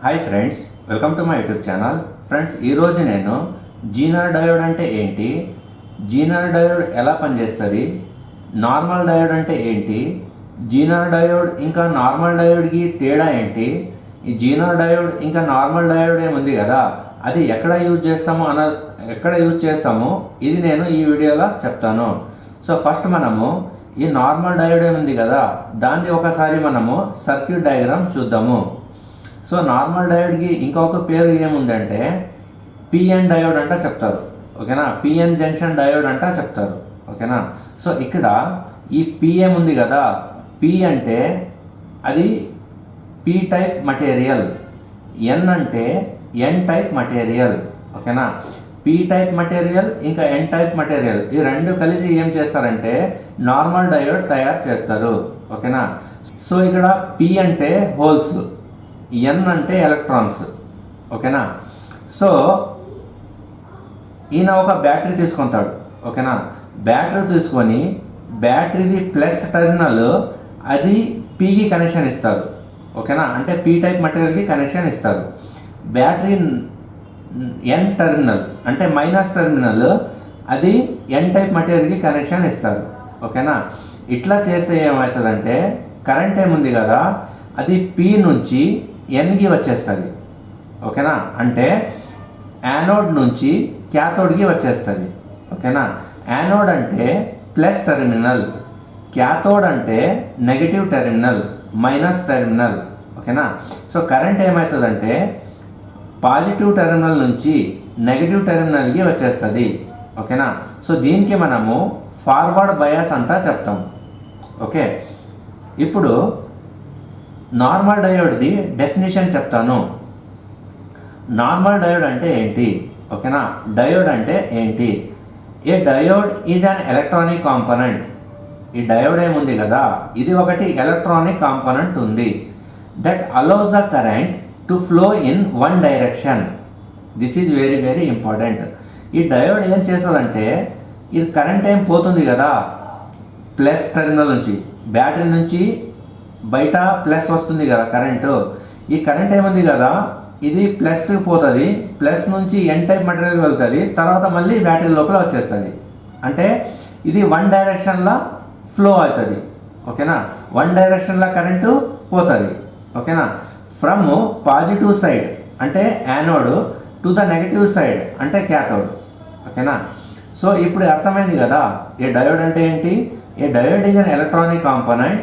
Hi friends, welcome to my YouTube channel. Friends, ఈరోజు నేను Zener diode అంటే ఏంటి, జీనర్ డయోడ్ ఎలా పనిచేస్తుంది, నార్మల్ డయోడ్ అంటే ఏంటి, జీనర్ డయోడ్ ఇంకా నార్మల్ డయోడ్కి తేడా ఏంటి, ఈ జీనర్ డయోడ్ ఇంకా నార్మల్ డయోడ్ ఏముంది కదా అది ఎక్కడ యూజ్ చేస్తామో ఇది నేను ఈ వీడియోలో చెప్తాను. సో ఫస్ట్ మనము ఈ నార్మల్ డయోడ్ ఏముంది కదా దాన్ని ఒకసారి మనము సర్క్యూట్ డయాగ్రామ్ చూద్దాము. సో నార్మల్ డయోడ్కి ఇంకొక పేరు ఏముందంటే పిఎన్ డయోడ్ అంట చెప్తారు, ఓకేనా. పిఎన్ జంక్షన్ డయోడ్ అంట చెప్తారు, ఓకేనా. సో ఇక్కడ ఈ పిఎం ఉంది కదా, పి అంటే అది పి టైప్ మటీరియల్, ఎన్ అంటే ఎన్ టైప్ మటీరియల్, ఓకేనా. పి టైప్ మటీరియల్ ఇంకా ఎన్ టైప్ మటీరియల్ ఈ రెండు కలిసి ఏం చేస్తారంటే నార్మల్ డయోడ్ తయారు చేస్తారు, ఓకేనా. సో ఇక్కడ పి అంటే హోల్స్, ఎన్ అంటే ఎలక్ట్రాన్స్, ఓకేనా. సో ఈయన ఒక బ్యాటరీ తీసుకుంటాడు, ఓకేనా. బ్యాటరీ తీసుకొని బ్యాటరీది ప్లస్ టెర్మినల్ అది పికి కనెక్షన్ ఇస్తారు, ఓకేనా. అంటే పి టైప్ మెటీరియల్కి కనెక్షన్ ఇస్తారు. బ్యాటరీ ఎన్ టెర్మినల్ అంటే మైనస్ టెర్మినల్ అది ఎన్ టైప్ మెటీరియల్కి కనెక్షన్ ఇస్తారు, ఓకేనా. ఇట్లా చేస్తే ఏమవుతుందంటే కరెంట్ ఏముంది కదా అది పి నుంచి ఎన్కి వచ్చేస్తుంది, ఓకేనా. అంటే యానోడ్ నుంచి క్యాథోడ్కి వచ్చేస్తుంది, ఓకేనా. యానోడ్ అంటే ప్లస్ టెర్మినల్, క్యాథోడ్ అంటే నెగిటివ్ టెర్మినల్, మైనస్ టెర్మినల్, ఓకేనా. సో కరెంట్ ఏమవుతుందంటే పాజిటివ్ టెర్మినల్ నుంచి నెగిటివ్ టెర్మినల్కి వచ్చేస్తుంది, ఓకేనా. సో దీనికి మనము ఫార్వర్డ్ బయాస్ అంటా చెప్తాం, ఓకే. ఇప్పుడు నార్మల్ డయోడ్ది డెఫినేషన్ చెప్తాను. నార్మల్ డయోడ్ అంటే ఏంటి, ఓకేనా. డయోడ్ అంటే ఏంటి, a diode is an electronic component. ఈ డయోడ్ ఏముంది కదా ఇది ఒకటి ఎలక్ట్రానిక్ కాంపోనెంట్ ఉంది that allows the current to flow in one direction. This is very very important. ఈ డయోడ్ ఏం చేస్తుందంటే ఇది కరెంట్ ఏం పోతుంది కదా ప్లస్ టెర్మినల్ నుంచి, బ్యాటరీ నుంచి బయట ప్లస్ వస్తుంది కదా కరెంటు. ఈ కరెంట్ ఏముంది కదా ఇది ప్లస్ పోతుంది, ప్లస్ నుంచి ఎన్ టైప్ మెటీరియల్ వెళ్తుంది, తర్వాత మళ్ళీ బ్యాటరీ లోపల వచ్చేస్తుంది. అంటే ఇది వన్ డైరెక్షన్లో ఫ్లో అవుతుంది, ఓకేనా. వన్ డైరెక్షన్లో కరెంటు పోతుంది, ఓకేనా. ఫ్రమ్ పాజిటివ్ సైడ్ అంటే anode to the negative side అంటే క్యాథోడ్, ఓకేనా. సో ఇప్పుడు అర్థమైంది కదా ఏ డయోడ్ అంటే ఏంటి. A diode is an electronic component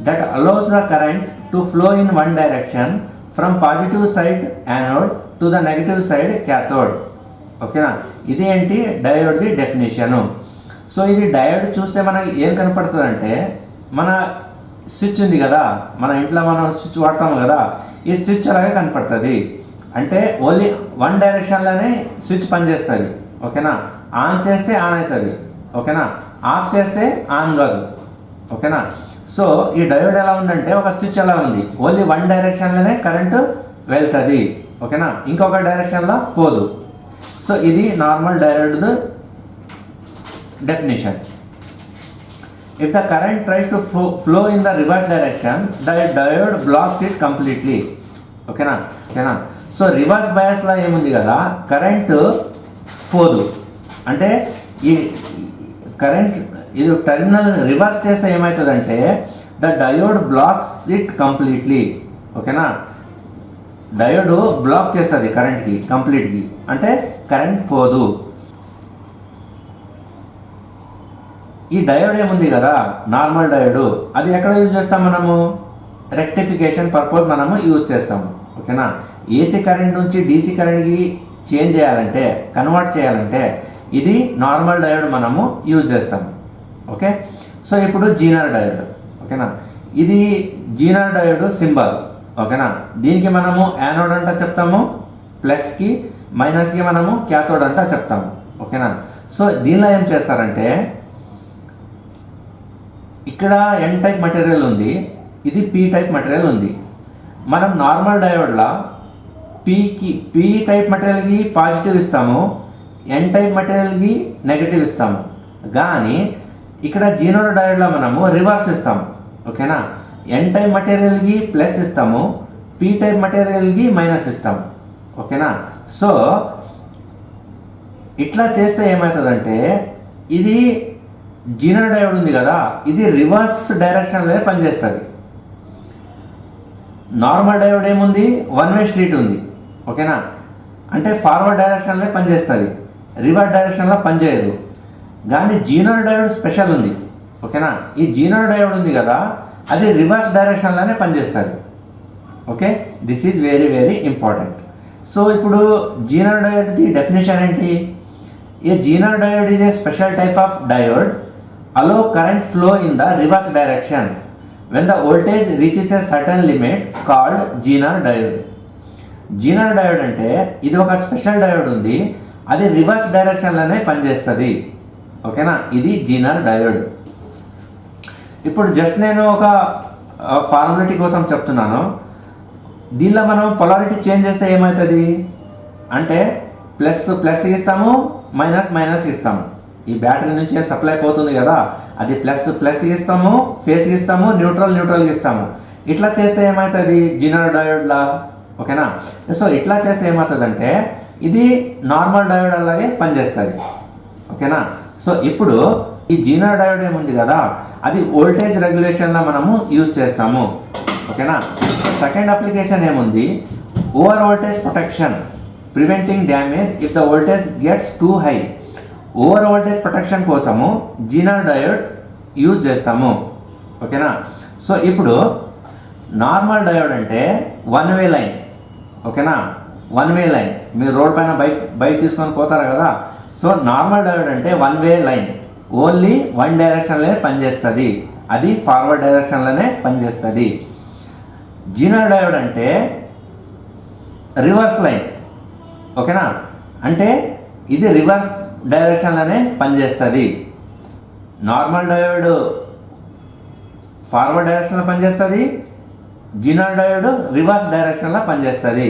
that allows the current to flow in one direction from positive side anode to the negative side cathode, ఓకేనా. ఇది ఏంటి డయోడ్ది డెఫినేషను. సో ఇది డయోడ్ చూస్తే మనకి ఏం కనపడుతుంది అంటే మన స్విచ్ ఉంది కదా మన ఇంట్లో మనం స్విచ్ వాడతాము కదా ఈ స్విచ్ అలాగే కనపడుతుంది. అంటే ఓన్లీ వన్ డైరెక్షన్లోనే స్విచ్ పనిచేస్తుంది, ఓకేనా. ఆన్ చేస్తే ఆన్ అవుతుంది, ఓకేనా. ఆఫ్ చేస్తే ఆన్ కాదు, ఓకేనా. సో ఈ డయోడ్ ఎలా ఉందంటే ఒక స్విచ్ ఎలా ఉంది, ఓన్లీ వన్ డైరెక్షన్లోనే కరెంటు వెళ్తుంది, ఓకేనా. ఇంకొక డైరెక్షన్లో పోదు. సో ఇది normal diode definition. If the current tries to flow in the reverse direction the diode blocks it completely, ఓకేనా. ఓకేనా. సో రివర్స్ బయాస్లో ఏముంది కదా కరెంటు పోదు, అంటే ఈ కరెంట్ ఇది టెర్మినల్ రివర్స్ చేస్తే ఏమవుతుందంటే the diode blocks it completely, ఓకేనా. డయోడ్ బ్లాక్ చేస్తుంది కరెంట్కి కంప్లీట్కి, అంటే కరెంట్ పోదు. ఈ డయోడ్ ఏముంది కదా నార్మల్ డయోడ్ అది ఎక్కడ యూజ్ చేస్తాం మనము రెక్టిఫికేషన్ పర్పస్ మనము యూజ్ చేస్తాము, ఓకేనా. ఏసీ కరెంట్ నుంచి డీసీ కరెంట్కి చేంజ్ చేయాలంటే కన్వర్ట్ చేయాలంటే ఇది నార్మల్ డయోడ్ మనము యూజ్ చేస్తాము, ఓకే. సో ఇప్పుడు జీనర్ డయోడ్, ఓకేనా. ఇది జీనర్ డయోడ్ సింబల్, ఓకేనా. దీనికి మనము యానోడ్ అంట చెప్తాము, ప్లస్కి మైనస్కి మనము క్యాథోడ్ అంట చెప్తాము, ఓకేనా. సో దీనిలో ఏం చేస్తారంటే ఇక్కడ ఎన్ టైప్ మెటీరియల్ ఉంది, ఇది పి టైప్ మెటీరియల్ ఉంది. మనం నార్మల్ డయోడ్లో పి టైప్ మెటీరియల్కి పాజిటివ్ ఇస్తాము, ఎన్ టైప్ మెటీరియల్కి నెగటివ్ ఇస్తాము. కానీ ఇక్కడ జీనర్ డయోడ్లో మనము రివర్స్ ఇస్తాము, ఓకేనా. ఎన్ టైప్ మెటీరియల్కి ప్లస్ ఇస్తాము, పీ టైప్ మెటీరియల్కి మైనస్ ఇస్తాం. ఓకేనా. సో ఇట్లా చేస్తే ఏమవుతుందంటే ఇది జీనర్ డయోడ్ ఉంది కదా, ఇది రివర్స్ డైరెక్షన్లోనే పనిచేస్తుంది. నార్మల్ డయోడ్ ఏముంది, వన్ వే స్ట్రీట్ ఉంది. ఓకేనా, అంటే ఫార్వర్డ్ డైరెక్షన్లో పనిచేస్తుంది, రివర్స్ డైరెక్షన్లో పనిచేయదు. కానీ జీనర్ డయోడ్ స్పెషల్ ఉంది. ఓకేనా, ఈ జీనర్ డయోడ్ ఉంది కదా, అది రివర్స్ డైరెక్షన్లోనే పనిచేస్తుంది. Okay, this is very very important. So ఇప్పుడు జీనర్ డయోడ్ది డెఫినేషన్ ఏంటి? A zener diode is a special type of diode allow current flow in the reverse direction when the voltage reaches a certain limit called Zener diode. Zener diode అంటే ఇది ఒక special diode ఉంది, అది reverse డైరెక్షన్లోనే పనిచేస్తుంది. ఓకేనా, ఇది Zener diode. ఇప్పుడు జస్ట్ నేను ఒక ఫార్మాలిటీ కోసం చెప్తున్నాను. దీనిలో మనం పొలారిటీ చేంజ్ చేస్తే ఏమవుతుంది అంటే ప్లస్ ప్లస్ ఇస్తాము, మైనస్ మైనస్ ఇస్తాము. ఈ బ్యాటరీ నుంచి సప్లై పోతుంది కదా, అది ప్లస్ ప్లస్ ఇస్తాము, ఫేస్ ఇస్తాము, న్యూట్రల్ న్యూట్రల్ ఇస్తాము. ఇట్లా చేస్తే ఏమవుతుంది జీనర్ డయోడ్లా. ఓకేనా, సో ఇట్లా చేస్తే ఏమవుతుందంటే ఇది నార్మల్ డయోడ్ అలాగే పనిచేస్తుంది. ఓకేనా, సో ఇప్పుడు ఈ జీనర్ డయోడ్ ఏముంది కదా, అది వోల్టేజ్ రెగ్యులేషన్లో మనము యూజ్ చేస్తాము. ఓకేనా, సెకండ్ అప్లికేషన్ ఏముంది, over voltage protection, preventing damage if the voltage gets too high. Over voltage protection కోసము జీనర్ డయోడ్ యూజ్ చేస్తాము. ఓకేనా, సో ఇప్పుడు నార్మల్ డయోడ్ అంటే వన్ వే లైన్. ఓకేనా, వన్ వే లైన్, మీరు రోడ్ పైన బైక్ తీసుకొని పోతారు కదా, సో నార్మల్ డయోడ్ అంటే one way line, only one డైరెక్షన్లోనే పనిచేస్తుంది, అది ఫార్వర్డ్ డైరెక్షన్లోనే పనిచేస్తుంది. జీనర్ డయోడ్ అంటే రివర్స్ లైన్. ఓకేనా, అంటే ఇది రివర్స్ డైరెక్షన్లోనే పనిచేస్తుంది. నార్మల్ డయోడ్ ఫార్వర్డ్ డైరెక్షన్లో పనిచేస్తుంది, జీనర్ డయోడ్ రివర్స్ డైరెక్షన్లో పనిచేస్తుంది.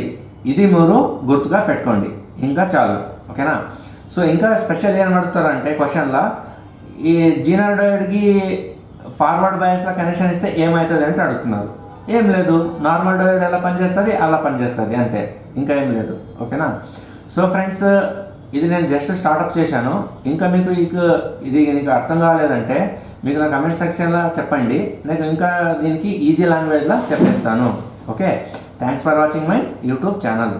ఇది మీరు గుర్తుగా పెట్టుకోండి, ఇంకా చాలు. ఓకేనా, సో ఇంకా స్పెషల్ ఏం అడుగుతారంటే క్వశ్చన్లో, ఈ జీనర్ డయోడ్కి ఫార్వర్డ్ బయాస్లో కనెక్షన్ ఇస్తే ఏమవుతుంది అంటే అడుగుతున్నారు. ఏం లేదు, నార్మల్ డయోడ్ ఎలా పనిచేస్తుంది అలా పనిచేస్తుంది, అంతే, ఇంకా ఏం లేదు. ఓకేనా, సో ఫ్రెండ్స్, ఇది నేను జస్ట్ స్టార్ట్అప్ చేశాను. ఇంకా మీకు ఇది నీకు అర్థం కాలేదంటే మీకు నా కమెంట్ సెక్షన్లో చెప్పండి, నేను ఇంకా దీనికి ఈజీ లాంగ్వేజ్లో చెప్పేస్తాను. Okay, thanks for watching my YouTube channel.